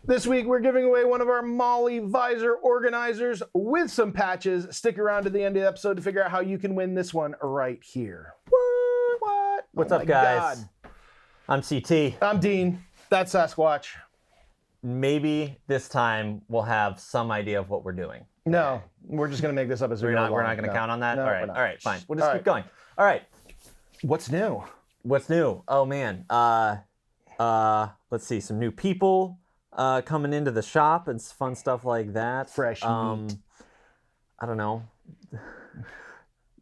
This week, we're giving away one of our Molly Visor organizers with some patches. Stick around to the end of the episode to figure out how you can win this one right here. What? What's up, guys? God. I'm CT. I'm Dean. That's Sasquatch. Maybe this time we'll have some idea of what we're doing. No, we're just going to make this up as we go along. We're not going to count on that? No, all right, we're not. all right, fine. We'll just keep going. All right. What's new? What's new? Oh, man. Let's see. Some new people coming into the shop and fun stuff like that. Fresh meat. I don't know.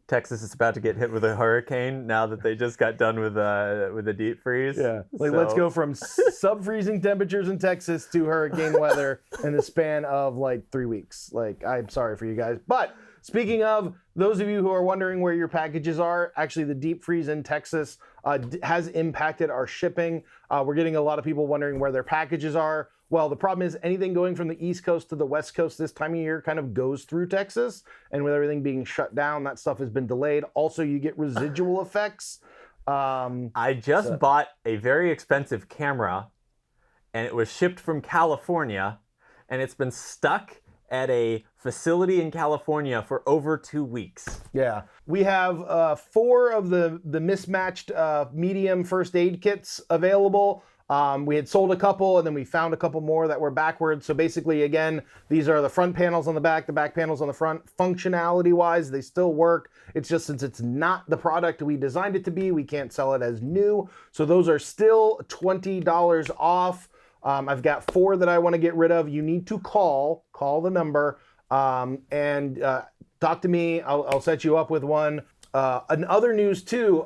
Texas is about to get hit with a hurricane now that they just got done with a deep freeze. Yeah, let's go from sub-freezing temperatures in Texas to hurricane weather in the span of 3 weeks. I'm sorry for you guys. But speaking of, those of you who are wondering where your packages are, actually the deep freeze in Texas has impacted our shipping. We're getting a lot of people wondering where their packages are. Well, the problem is anything going from the East Coast to the West Coast this time of year kind of goes through Texas. And with everything being shut down, that stuff has been delayed. Also, you get residual effects. I just bought a very expensive camera, and it was shipped from California, and it's been stuck at a facility in California for over 2 weeks. Yeah. We have 4 of the mismatched medium first aid kits available. We had sold a couple, and then we found a couple more that were backwards. So basically, again, these are the front panels on the back panels on the front. Functionality-wise, they still work. It's just since it's not the product we designed it to be, we can't sell it as new. So those are still $20 off. I've got 4 that I want to get rid of. You need to call the number, and talk to me. I'll set you up with one. And other news too,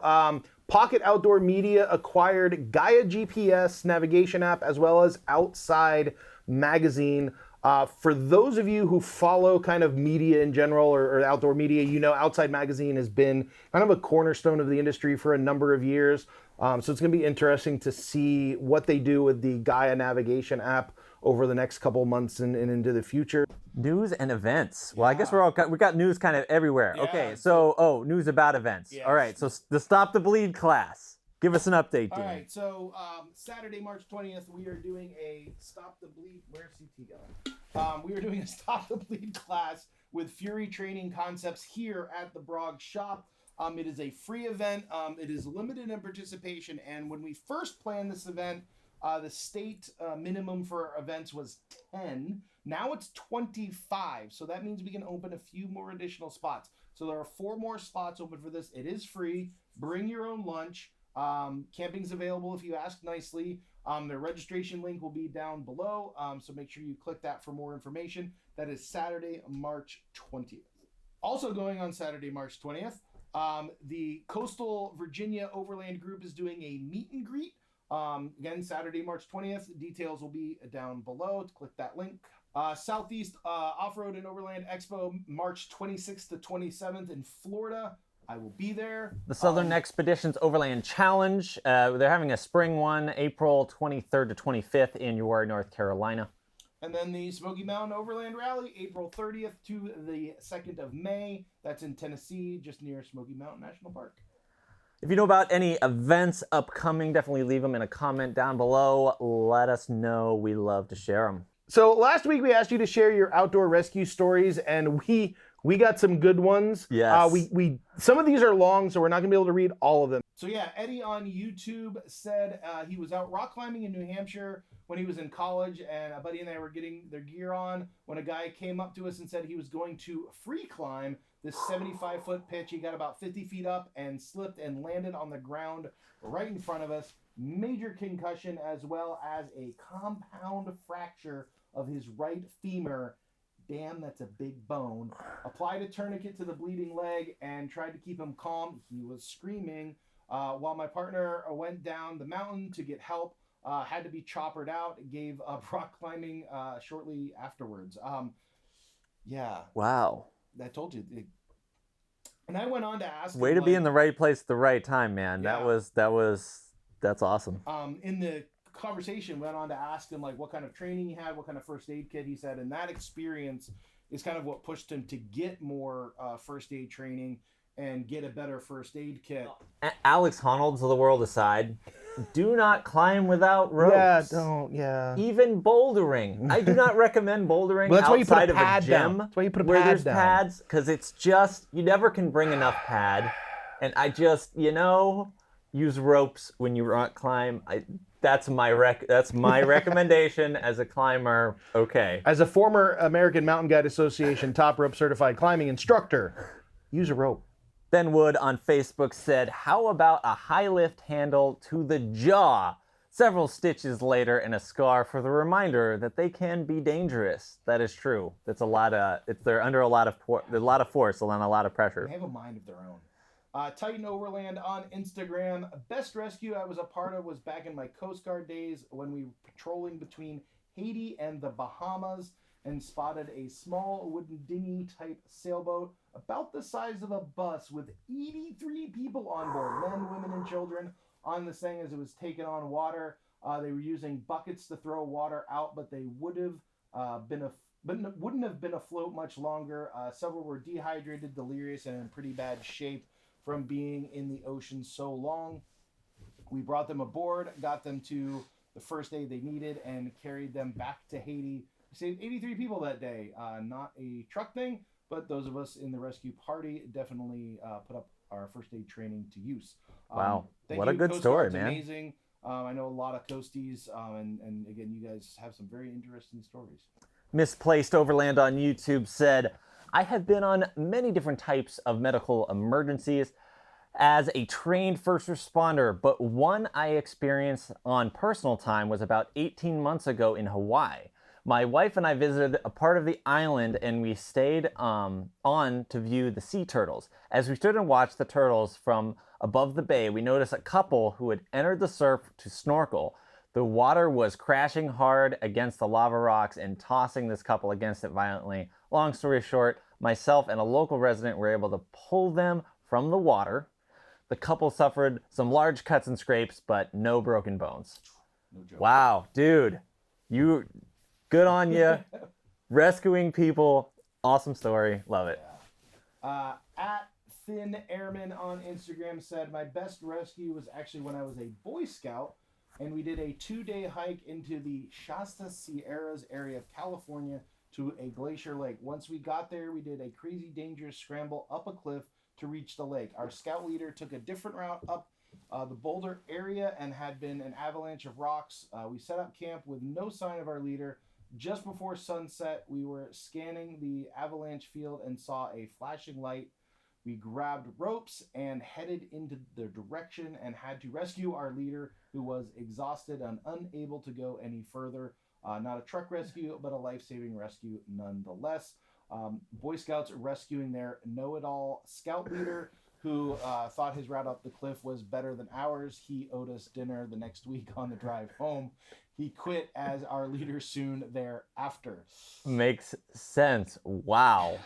Pocket Outdoor Media acquired Gaia GPS navigation app as well as Outside Magazine. For those of you who follow kind of media in general or outdoor media, you know Outside Magazine has been kind of a cornerstone of the industry for a number of years. So it's going to be interesting to see what they do with the Gaia navigation app over the next couple months and into the future. News and events. Well, I guess we got news kind of everywhere. Yeah, okay, so news about events. Yes. All right, so the Stop the Bleed class. Give us an update, Dean. All right, so Saturday, March 20th, we are doing a Stop the Bleed. Where's CT going? We are doing a Stop the Bleed class with Fury Training Concepts here at the Brog shop. It is a free event. It is limited in participation, and when we first planned this event, the state minimum for events was 10. Now it's 25, so that means we can open a few more additional spots. So there are 4 more spots open for this. It is free. Bring your own lunch. Camping's available if you ask nicely. The registration link will be down below, so make sure you click that for more information. That is Saturday, March 20th. Also going on Saturday, March 20th, the Coastal Virginia Overland group is doing a meet and greet. Again, Saturday, March 20th. Details will be down below. Click that link. Southeast Offroad and Overland Expo, March 26th to 27th in Florida. I will be there. The Southern Expeditions Overland Challenge. They're having a spring one, April 23rd to 25th in Uhwarrie, North Carolina. And then the Smoky Mountain Overland Rally, April 30th to the 2nd of May. That's in Tennessee, just near Smoky Mountain National Park. If you know about any events upcoming, definitely leave them in a comment down below. Let us know. We love to share them. So last week we asked you to share your outdoor rescue stories, and we got some good ones. Yes. We some of these are long, so we're not gonna be able to read all of them. So yeah, Eddie on YouTube said he was out rock climbing in New Hampshire when he was in college, and a buddy and I were getting their gear on when a guy came up to us and said he was going to free climb this 75-foot pitch. He got about 50 feet up and slipped and landed on the ground right in front of us. Major concussion as well as a compound fracture of his right femur. Damn, that's a big bone. Applied a tourniquet to the bleeding leg and tried to keep him calm. He was screaming while my partner went down the mountain to get help. Had to be choppered out. Gave up rock climbing shortly afterwards. Yeah. Wow. I told you. And I went on to ask Way to be in the right place at the right time, man. Yeah. That's awesome. In the conversation, went on to ask him what kind of training he had, what kind of first aid kit he said, and that experience is kind of what pushed him to get more first aid training. and get a better first aid kit. Alex Honnold's of the world aside, do not climb without ropes. Yeah, don't. Yeah. Even bouldering. I do not recommend bouldering Well, that's why you put a outside of a pad gym down. That's why you put a where pad there's down. pads, because it's just, you never can bring enough pad. And I just, use ropes when you rock climb. That's my recommendation as a climber. Okay. As a former American Mountain Guide Association top rope certified climbing instructor, use a rope. Ben Wood on Facebook said, how about a high lift handle to the jaw? Several stitches later and a scar for the reminder that they can be dangerous. That is true. That's a lot of, they're under a lot of force and a lot of pressure. They have a mind of their own. Titan Overland on Instagram. Best rescue I was a part of was back in my Coast Guard days when we were patrolling between Haiti and the Bahamas and spotted a small wooden dinghy type sailboat about the size of a bus with 83 people on board, men, women, and children, on this thing as it was taking on water. They were using buckets to throw water out, but they wouldn't have been afloat much longer. Several were dehydrated, delirious, and in pretty bad shape from being in the ocean so long. We brought them aboard, got them to the first aid they needed, and carried them back to Haiti. We saved 83 people that day. Not a truck thing, but those of us in the rescue party definitely put up our first aid training to use. Wow, what a good story, man. Amazing. I know a lot of coasties, and again, you guys have some very interesting stories. Misplaced Overland on YouTube said, I have been on many different types of medical emergencies as a trained first responder, but one I experienced on personal time was about 18 months ago in Hawaii. My wife and I visited a part of the island and we stayed on to view the sea turtles. As we stood and watched the turtles from above the bay, we noticed a couple who had entered the surf to snorkel. The water was crashing hard against the lava rocks and tossing this couple against it violently. Long story short, myself and a local resident were able to pull them from the water. The couple suffered some large cuts and scrapes, but no broken bones. No joke. Wow, dude. Good on you. Rescuing people. Awesome story. Love it. Yeah. At Thin Airman on Instagram said, my best rescue was actually when I was a Boy Scout and we did a 2-day hike into the Shasta Sierras area of California to a glacier lake. Once we got there, we did a crazy dangerous scramble up a cliff to reach the lake. Our scout leader took a different route up the boulder area and had been an avalanche of rocks. We set up camp with no sign of our leader. Just before sunset, we were scanning the avalanche field and saw a flashing light. We grabbed ropes and headed into the direction and had to rescue our leader, who was exhausted and unable to go any further. Not a truck rescue, but a life-saving rescue nonetheless. Boy Scouts rescuing their know-it-all scout leader, who thought his route up the cliff was better than ours. He owed us dinner the next week on the drive home. He quit as our leader soon thereafter. Makes sense. Wow.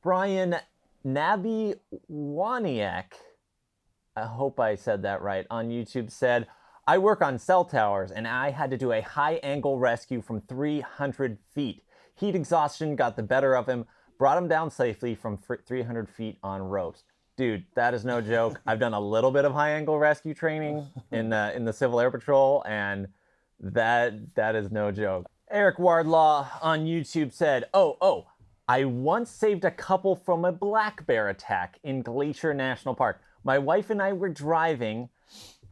Brian Nabiwaniak, I hope I said that right, on YouTube said, I work on cell towers and I had to do a high angle rescue from 300 feet. Heat exhaustion got the better of him, brought him down safely from 300 feet on ropes. Dude, that is no joke. I've done a little bit of high angle rescue training in the Civil Air Patrol, and that is no joke. Eric Wardlaw on YouTube said, I once saved a couple from a black bear attack in Glacier National Park. My wife and I were driving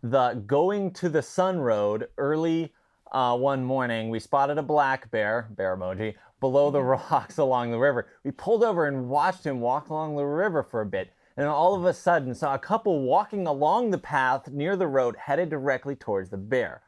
the Going to the Sun Road early one morning. We spotted a black bear emoji, below the rocks along the river. We pulled over and watched him walk along the river for a bit, and all of a sudden saw a couple walking along the path near the road headed directly towards the bear,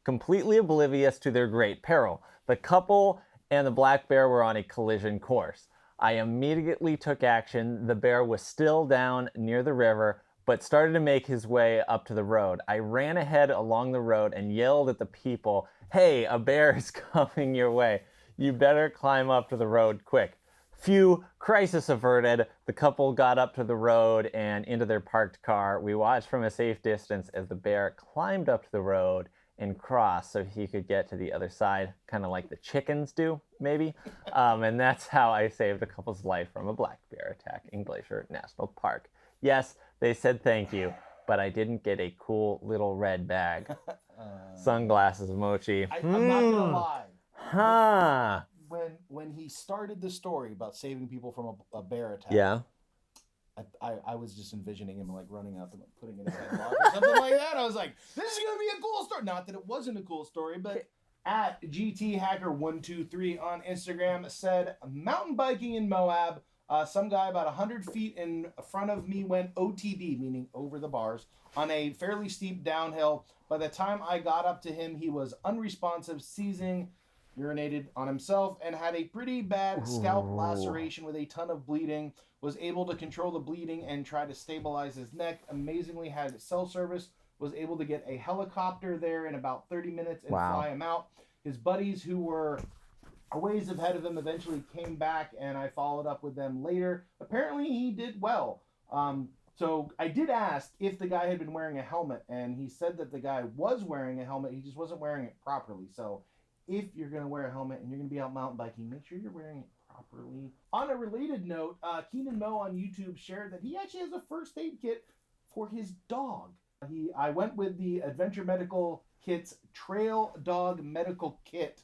completely oblivious to their great peril. The couple and the black bear were on a collision course. I immediately took action. The bear was still down near the river, but started to make his way up to the road. I ran ahead along the road and yelled at the people, hey, a bear is coming your way. You better climb up to the road quick. Phew, crisis averted. The couple got up to the road and into their parked car. We watched from a safe distance as the bear climbed up to the road and crossed so he could get to the other side, kind of like the chickens do, maybe. And that's how I saved a couple's life from a black bear attack in Glacier National Park. Yes, they said thank you, but I didn't get a cool little red bag. Sunglasses, Mochi. I'm not gonna lie. Huh. When he started the story about saving people from a bear attack, Yeah. I was just envisioning him like running up and like putting it in a headlock or something like that. I was like, this is gonna be a cool story. Not that it wasn't a cool story, but at GTHacker123 on Instagram said mountain biking in Moab. Some guy about 100 feet in front of me went OTB, meaning over the bars, on a fairly steep downhill. By the time I got up to him, he was unresponsive, seizing, urinated on himself, and had a pretty bad scalp laceration with a ton of bleeding. Was able to control the bleeding and try to stabilize his neck. Amazingly had cell service. Was able to get a helicopter there in about 30 minutes and fly him out. His buddies who were a ways ahead of him eventually came back, and I followed up with them later. Apparently he did well. So I did ask if the guy had been wearing a helmet, and he said that the guy was wearing a helmet. He just wasn't wearing it properly. So if you're going to wear a helmet and you're going to be out mountain biking, make sure you're wearing it properly. On a related note, Keenan Mo on YouTube shared that he actually has a first aid kit for his dog. I went with the Adventure Medical Kit's Trail Dog Medical Kit.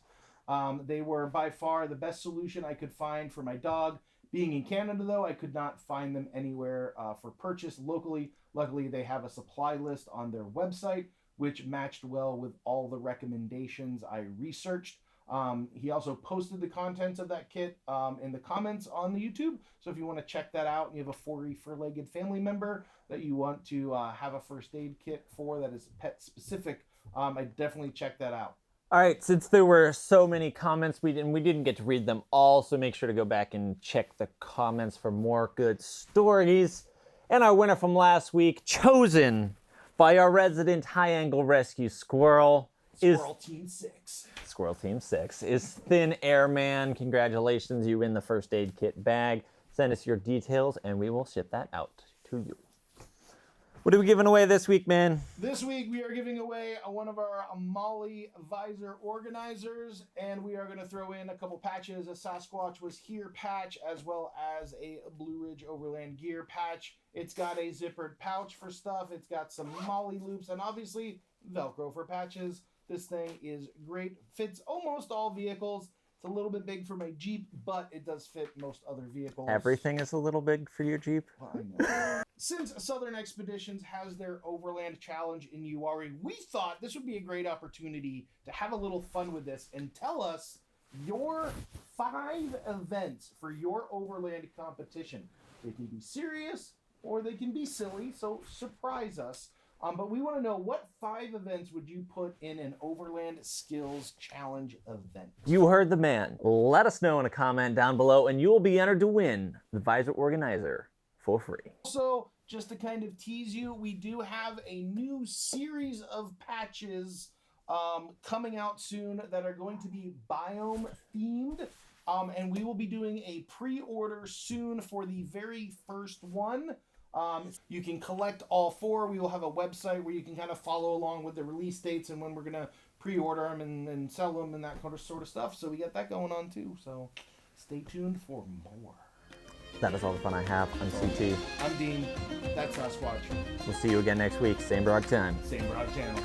They were by far the best solution I could find for my dog. Being in Canada, though, I could not find them anywhere for purchase locally. Luckily, they have a supply list on their website, which matched well with all the recommendations I researched. He also posted the contents of that kit in the comments on the YouTube. So if you want to check that out and you have a four-legged family member that you want to have a first aid kit for that is pet specific, I definitely check that out. All right, since there were so many comments, we didn't get to read them all, so make sure to go back and check the comments for more good stories. And our winner from last week, chosen by our resident high-angle rescue squirrel, Team 6. Squirrel Team 6 is Thin Airman. Congratulations, you win the first aid kit bag. Send us your details, and we will ship that out to you. What are we giving away this week, man? This week we are giving away one of our Molly visor organizers, and we are going to throw in a couple patches, a Sasquatch Was Here patch, as well as a Blue Ridge Overland gear patch. It's got a zippered pouch for stuff. It's got some Molly loops, and obviously Velcro for patches. This thing is great. Fits almost all vehicles. It's a little bit big for my Jeep, but it does fit most other vehicles. Everything is a little big for your Jeep? Well, I know. Since Southern Expeditions has their Overland Challenge in Uhwarrie, we thought this would be a great opportunity to have a little fun with this and tell us your 5 events for your Overland competition. They can be serious or they can be silly, so surprise us. But we want to know, what 5 events would you put in an Overland Skills Challenge event? You heard the man. Let us know in a comment down below, and you will be entered to win the Visor Organizer for free. Also, just to kind of tease you, we do have a new series of patches coming out soon that are going to be biome themed. And we will be doing a pre-order soon for the very first one. You can collect all 4. We will have a website where you can kind of follow along with the release dates and when we're going to pre-order them and sell them and that kind of sort of stuff. So we got that going on too. So stay tuned for more. That is all the fun I have. I'm CT. I'm Dean. That's Sasquatch. We'll see you again next week. Same broad time. Same broad channel.